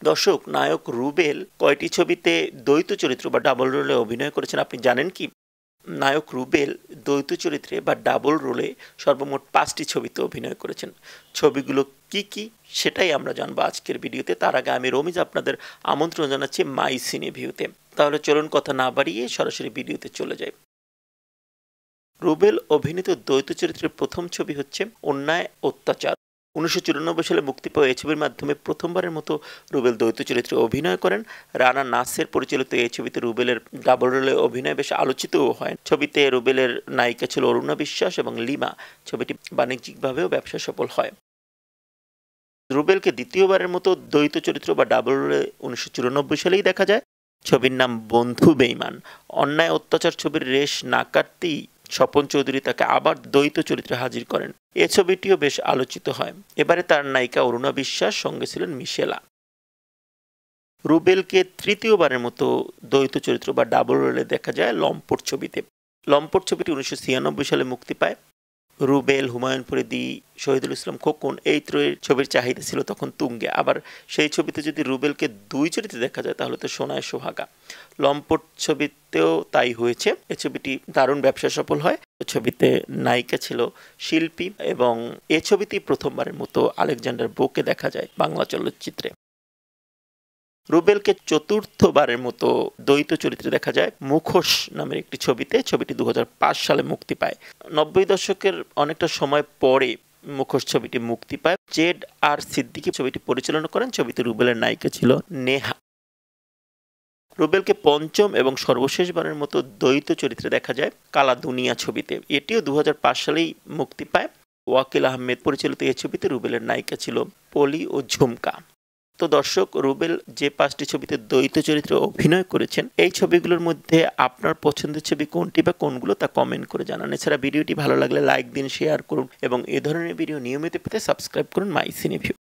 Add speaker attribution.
Speaker 1: দর্শক, নায়ক রুবেল কয়টি ছবিতে দ্বৈত চরিত্র বা ডাবল রোলে অভিনয় করেছেন আপনি জানেন কি? নায়ক রুবেল দ্বৈত চরিত্রে বা ডাবল রোলে সর্বমোট ৫টি ছবিতে অভিনয় করেছেন। ছবিগুলো কি কি সেটাই আমরা জানবো আজকের ভিডিওতে। তার আগে আমি রমিজ আপনাদের আমন্ত্রণ জানাচ্ছি মাই সিনে ভিউতে। তাহলে চলুন কথা না বাড়িয়ে সরাসরি ভিডিওতে চলে যাই। রুবেল অভিনীত দ্বৈত চরিত্রের প্রথম ছবি হচ্ছে অন্যায় অত্যাচার। ১৯৯৪ সালে মুক্তি পাওয়া এই ছবির মাধ্যমে প্রথমবারের মতো রুবেল দ্বৈত চরিত্রে অভিনয় করেন। রানা নাসের পরিচালিত এই ছবিতে রুবেলের ডাবল রোলে অভিনয় বেশ আলোচিতও হয়। ছবিতে রুবেলের নায়িকা ছিল অরুণা বিশ্বাস এবং লিমা। ছবিটি বাণিজ্যিকভাবেও ব্যবসা সফল হয়। রুবেলকে দ্বিতীয়বারের মতো দ্বৈত চরিত্র বা ডাবল রোলে ১৯৯৪ সালেই দেখা যায়। ছবির নাম বন্ধু বেঈমান। অন্যায় অত্যাচার ছবির রেশ না কাটতেই স্বপন চৌধুরী তাকে আবার দ্বৈত চরিত্রে হাজির করেন। এ ছবিটিও বেশ আলোচিত হয়। এবারে তার নায়িকা অরুণা বিশ্বাস, সঙ্গে ছিলেন মিশেলা। রুবেলকে তৃতীয়বারের মতো দ্বৈত চরিত্র বা ডাবল রোলে দেখা যায় লম্পট ছবিতে। লম্পট ছবিটি ১৯৯৬ সালে মুক্তি পায়। রুবেল, হুমায়ুন ফরিদি, শহীদুল ইসলাম খোকন এই ত্রয়ীর ছবির চাহিদা ছিল তখন তুঙ্গে। আবার সেই ছবিতে যদি রুবেলকে দুই চরিত্রে দেখা যায় তাহলে তো সোনায় সোহাগা। লম্পট ছবিতেও তাই হয়েছে। এই ছবিটি দারুণ ব্যবসা সফল হয়। ছবিতে নায়িকা ছিল শিল্পী এবং এ ছবিতেই প্রথমবারের মতো আলেকজান্ডার বোকে দেখা যায় বাংলা চলচ্চিত্রে। রুবেলকে চতুর্থবারের মতো দ্বৈত চরিত্রে দেখা যায় মুখোশ নামের একটি ছবিতে। ছবিটি ২০০৫ সালে মুক্তি পায়। ৯০ দশকের অনেকটা সময় পরে মুখোশ ছবিটি মুক্তি পায়। জেড আর সিদ্দিকী ছবিটি পরিচালনা করেন। ছবিতে রুবেলের নায়িকা ছিল নেহা। রুবেলকে পঞ্চম এবং সর্বশেষবারের মতো দ্বৈত চরিত্রে দেখা যায় কালা দুনিয়া ছবিতে। এটিও ২০০৫ সালেই মুক্তি পায়। ওয়াকিল আহমেদ পরিচালিত এই ছবিতে রুবেলের নায়িকা ছিল পলি ও ঝুমকা। তো দর্শক, রুবেল যে ৫টি ছবিতে দ্বৈত চরিত্রে অভিনয় করেছেন, এই ছবিগুলোর মধ্যে আপনার পছন্দের ছবি কোনটি বা কোনগুলো তা কমেন্ট করে জানান। এছাড়া ভিডিওটি ভালো লাগলে লাইক দিন, শেয়ার করুন এবং এ ধরনের ভিডিও নিয়মিত পেতে সাবস্ক্রাইব করুন মাই সিনে ভিউ।